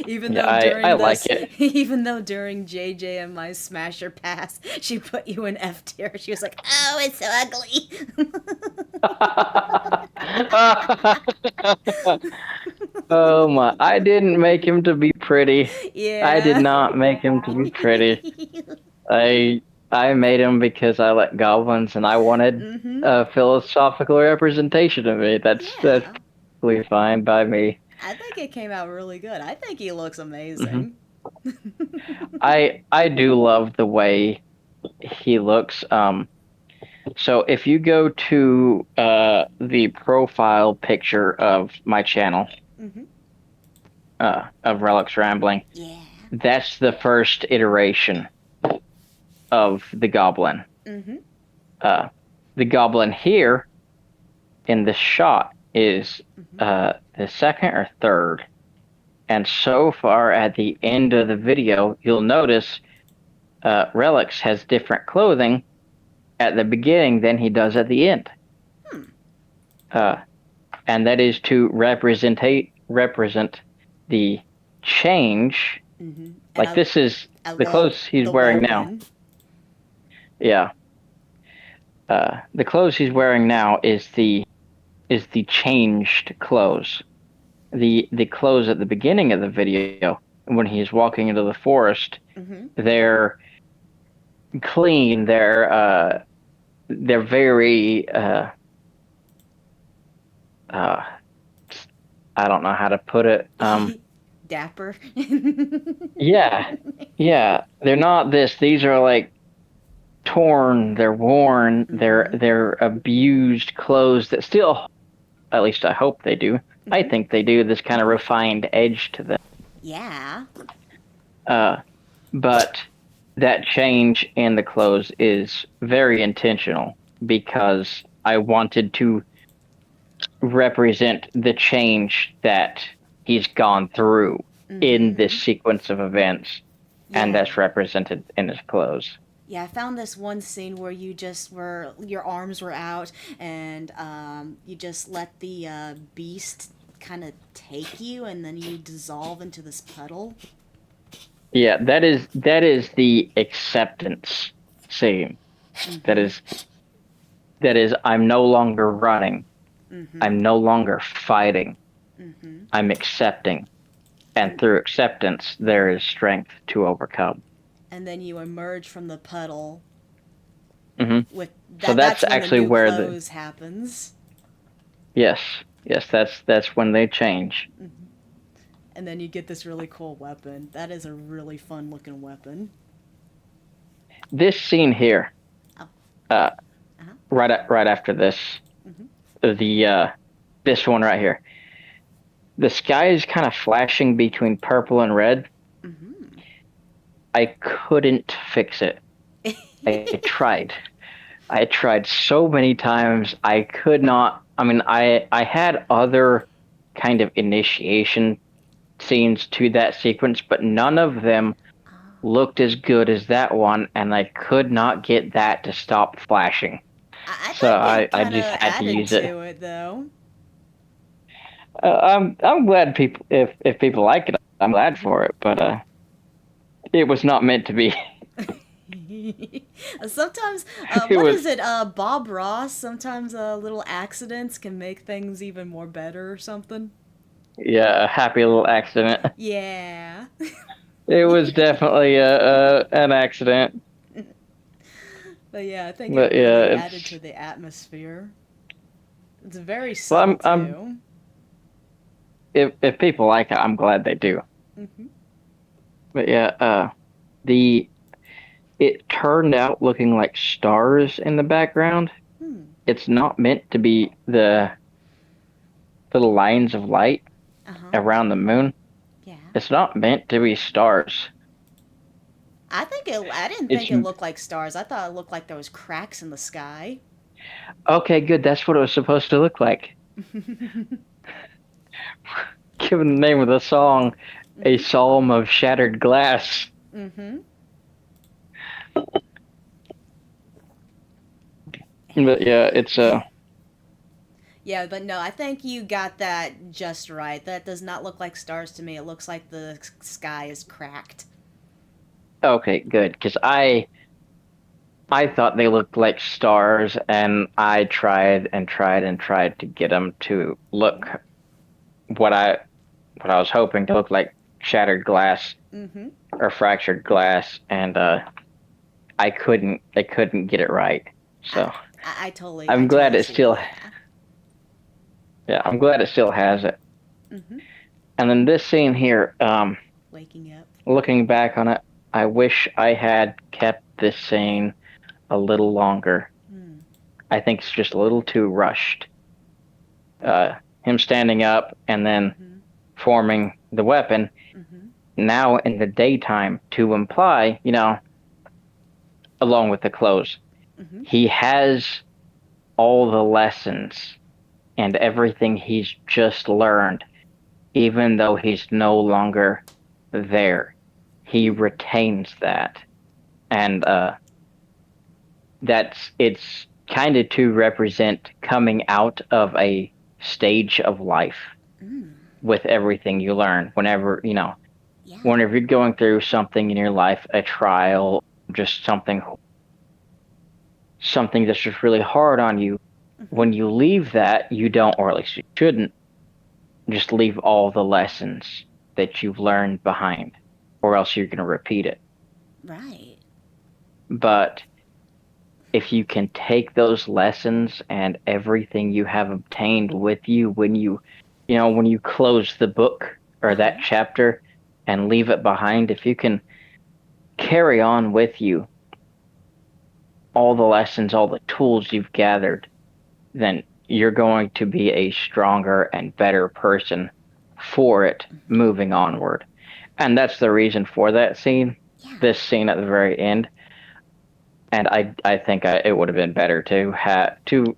Even Yeah, though I during like this, it. even though during JJ and my Smasher pass, she put you in F tier. She was like, "Oh, it's so ugly." Oh my, I didn't make him to be pretty. I did Yeah. not make him to be pretty. I I made him because I like goblins and I wanted Mhm. a philosophical representation of me. That's Yeah. totally fine by me. I think it came out really good. I think he looks Hmm. amazing. I do love the way he looks. So if you go to the profile picture of my channel, Mhm. of Relics Rambling, Yeah. that's the first iteration of the goblin. Mhm. Uh, the goblin here in this shot is Mhm. the second or third. And so far at the end of the video, you'll notice Relics has different clothing at the beginning than he does at the end. Hmm. Uh, and that is to represent the change. Mhm. And Like this is I the love clothes he's the wearing now. whirlwind. Yeah. The clothes he's wearing now is the changed clothes. The clothes at the beginning of the video when he's walking into the forest, Mhm. they're clean. They're very uh I don't know how to put it. Dapper. Yeah. Yeah. They're not this. These are like torn, they're worn, Mhm. they're abused clothes that still, at least I hope they do. I Mhm. think they do this kind of refined edge to them. Yeah. Uh but that change in the clothes is very intentional because I wanted to represent the change that he's gone through. in this sequence of events, and Yeah. that's represented in his clothes. Yeah, I found this one scene where you just were your arms were out and you just let the beast kind of take you, and then you dissolve into this puddle. Yeah, that is the acceptance scene. That Mm-hmm. is that is I'm no longer running. Mm-hmm. I'm no longer fighting. Mm-hmm. I'm accepting. And And through acceptance there is strength to overcome. and then you emerge from the puddle Hmm. with So that. that's That's when the actually new where the clothes happens. yes, yes, that's when they change. And then you get this really cool weapon. That is a really fun looking weapon. This scene here, Oh, uh, uh-huh. right after this, the this one right here, the sky is kind of flashing between purple and red. I couldn't fix it. I tried. I tried so many times. I could not. I mean, I had other kind of initiation scenes to that sequence, but none of them looked as good as that one, and I could not get that to stop flashing. I So think it I kind just of had to added use it. to it though. I'm glad people if people like it, I'm glad for it, but it was not meant to be. Sometimes, It what was is it? Bob Ross. Sometimes little accidents can make things even more better or something. yeah, a happy little accident. Yeah. It was definitely an accident, But yeah, I think it but yeah, really added to it's the atmosphere. It's very well, subtle I'm too. if people like it, I'm glad they do. Hmm. But yeah, the it turned out looking like stars in the background. Hmm. It's not meant to be the little lines of light Uh huh. around the moon. Yeah. It's not meant to be stars. I think it. I didn't It's think it looked like stars. I thought it looked like there was cracks in the sky. okay, good. That's what it was supposed to look like. Given the name of the song, A Mhm. Psalm of Shattered Glass. Mhm. But yeah, it's Yeah, but no, I think you got that just right. That does not look like stars to me. It looks like the sky is cracked. okay, good because I thought they looked like stars, and I tried and tried and tried to get them to look what I what I was hoping to look like shattered glass Mhm. or fractured glass, and I couldn't get it right. I, So I I'm glad totally it see. still Yeah. yeah I'm glad it still has it. Mhm. And then this scene here, Waking up. looking back on it, I wish I had kept this scene a little longer. Hmm. I think it's just a little too rushed. Him standing up and then Mhm. forming the weapon Mhm. now in the daytime to imply, along with the clothes, Mhm. he has all the lessons and everything he's just learned, even though he's no longer there. He Hmm. retains that. And it's kind of to represent coming out of a stage of life Mm. with everything you learn Yeah. whenever you're going through something in your life, a trial, just something that's just really hard on you. Mhm. When you leave that, you don't, or at least you shouldn't, just leave all the lessons that you've learned behind, or else you're going to repeat it. Right. But if you can take those lessons and everything you have obtained with you when you close the book Uh or huh. that chapter and leave it behind, if you can carry on with you all the lessons, all the tools you've gathered, then you're going to be a stronger and better person for it moving onward. And that's the reason for that scene, Yeah. this scene at the very end. And I think it would have been better to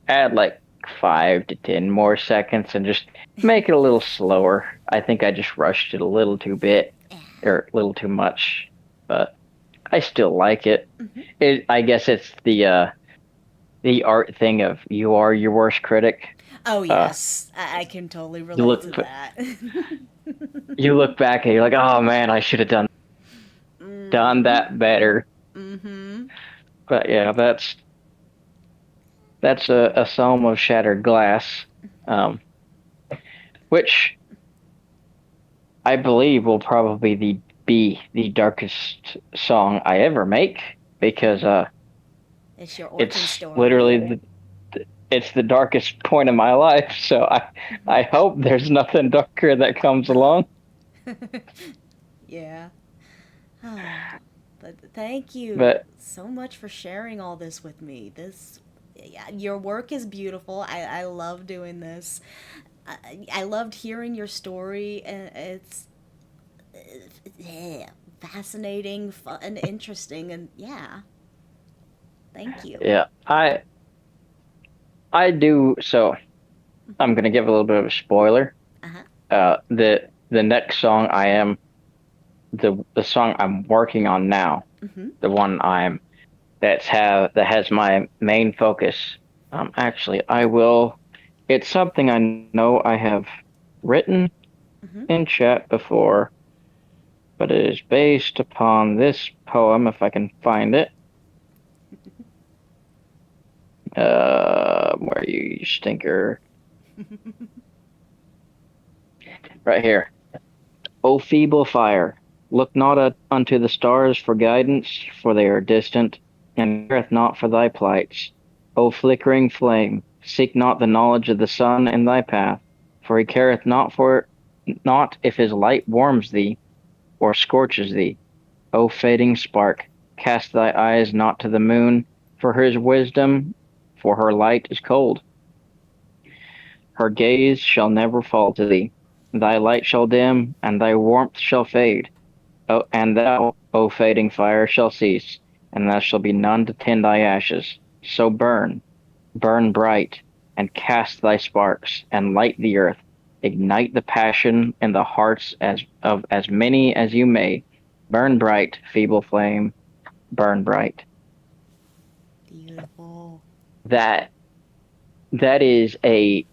add like 5 to 10 more seconds and just make it a little slower. I think I just rushed it a little too bit or a little too much, but I still like it. I guess it's the art thing of you are your worst critic. Oh Uh, yes, I can totally you relate look to that. you look back and you're like, oh man, I should have done that better. Mm-hmm. But yeah, that's a psalm of shattered glass, um, which I believe will probably be the darkest song I ever make because It's your origin it's story. literally it's the darkest point of my life. So I hope there's nothing darker that comes along. Yeah. But thank you But so much for sharing all this with me. Yeah, your work is beautiful. I love doing this. I loved hearing your story, and it's yeah, fascinating, fun, and interesting, and yeah, thank you. yeah, I do. So I'm gonna give a little bit of a spoiler. Uh huh. The next song the song I'm working on now, Mm-hmm. the one that has my main focus. Actually, I will. It's something I know I have written Mm-hmm. in chat before, but it is based upon this poem. If I can find it, where are you, you stinker? Right here. O feeble fire, look not unto the stars for guidance, for they are distant, and careth not for thy plights. O flickering flame, seek not the knowledge of the sun in thy path, for he careth not if his light warms thee, or scorches thee. O fading spark, cast thy eyes not to the moon, for her light is cold. Her gaze shall never fall to thee. Thy light shall dim, and thy warmth shall fade. And thou, O fading fire, shall cease, and there shall be none to tend thy ashes. So burn, burn bright, and cast thy sparks, and light the earth. Ignite the passion in the hearts of as many as you may. Burn bright, feeble flame, burn bright. Beautiful. That that is a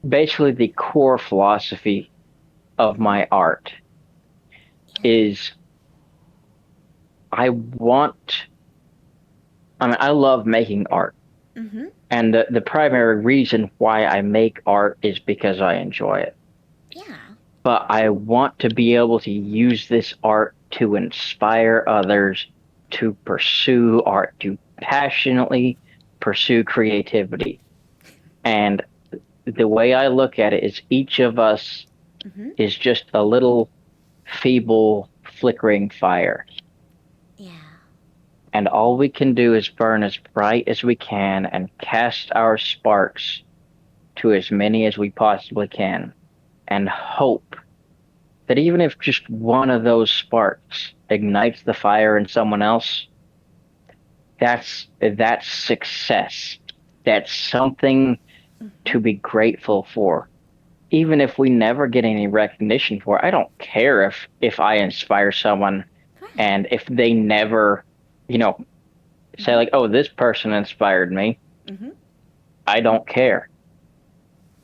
basically the core philosophy of Mm-hmm. my art is I want I mean I love making art. Mm-hmm. And the primary reason why I make art is because I enjoy it. Yeah. But I want to be able to use this art to inspire others to pursue art, to passionately pursue creativity. And the way I look at it is each of us Mm-hmm. is just a little feeble, flickering fire. Yeah. And all we can do is burn as bright as we can and cast our sparks to as many as we possibly can and hope that even if just one of those sparks ignites the fire in someone else, that's success. That's something Mm-hmm. to be grateful for. Even if we never get any recognition for it, I don't care if I inspire someone Right. and if they never, you know, say Mm-hmm. like, "Oh, this person inspired me." Mm-hmm. I don't care.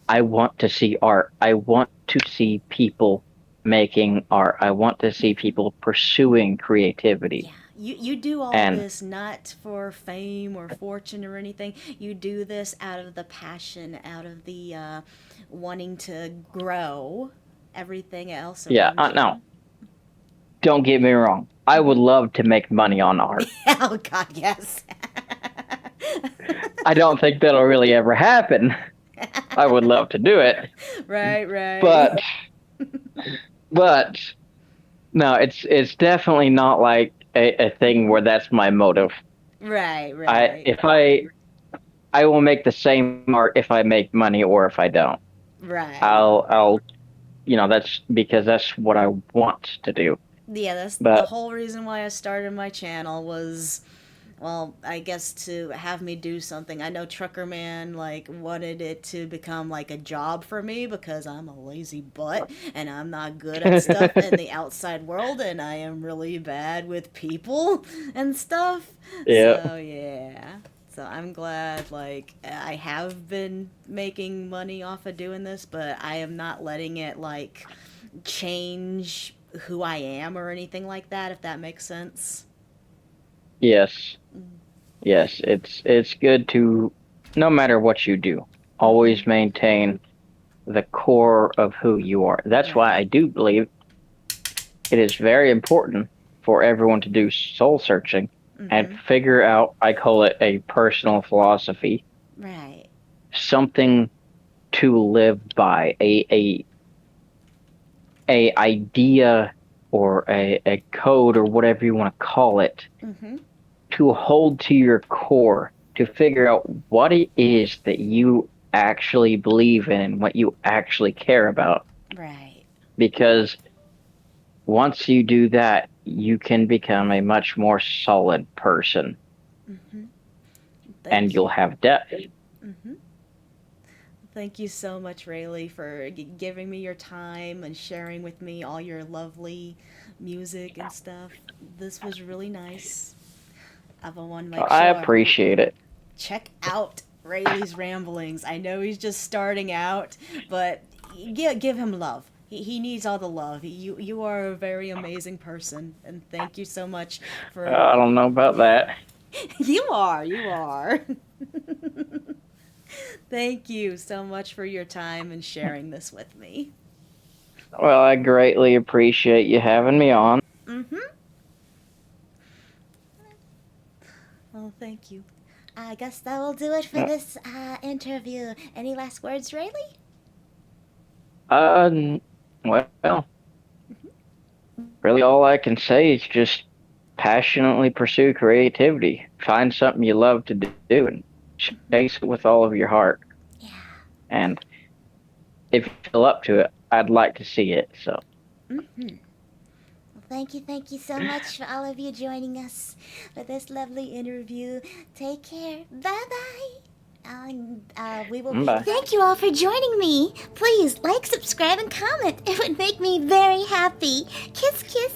I want to see art. I want to see people making art. I want to see people pursuing creativity. Yeah, you do all And this not for fame or fortune or anything. You do this out of the passion, out of the wanting to grow everything else yeah, around no, you. don't get me wrong. I would love to make money on art. Oh God, yes. I don't think that'll really ever happen. I would love to do it, Right, right, but but no, it's definitely not like a thing where that's my motive. right, I right, if I will make the same art if I make money or if I don't. right. I'll that's because that's what I want to do. Yeah, that's the But whole reason why I started my channel was Well, I guess to have me do something. I know Trucker Man like wanted it to become like a job for me because I'm a lazy butt and I'm not good at stuff in the outside world and I am really bad with people and stuff. Yeah. So, yeah. So I'm glad like I have been making money off of doing this, but I am not letting it like change who I am or anything like that, if that makes sense. Yes. Yes. It's good to, no matter what you do, Mm-hmm. always maintain the core of who you are. That's why I Right. do believe it is very important for everyone to do soul searching and Mm-hmm. figure out, I call it a personal philosophy, Right. something to live by, a idea or a code or whatever you want to call it, Mm-hmm. to hold to your core, to figure out what it is that you actually believe in and what you actually care about. Right. Because once you do that, you can become a much more solid person Mm-hmm. and Thank you'll you. have depth. Mm-hmm. Thank you so much, Rayleigh, for giving me your time and sharing with me all your lovely music and stuff. This was really nice. I want to make I sure appreciate it. check out Rayleigh's ramblings. I know he's just starting out, but give him love. He needs all the love. You are a very amazing person, and thank you so much for. I don't know about that. You are. You are. Thank you so much for your time and sharing this with me. Well, I greatly appreciate you having me on. Mm-hmm. Well, thank you. I guess that will do it for this interview. Any last words, Rayleigh? Uh, well, really all I can say is just passionately pursue creativity. Find something you love to do and chase it with all of your heart. Yeah. And if you feel up to it, I'd like to see it. So, Mm-hmm. Well, thank you so much for all of you joining us for this lovely interview. Take care. Bye bye. We will be. bye. Thank you all for joining me. Please like, subscribe, and comment. It would make me very happy. Kiss, kiss.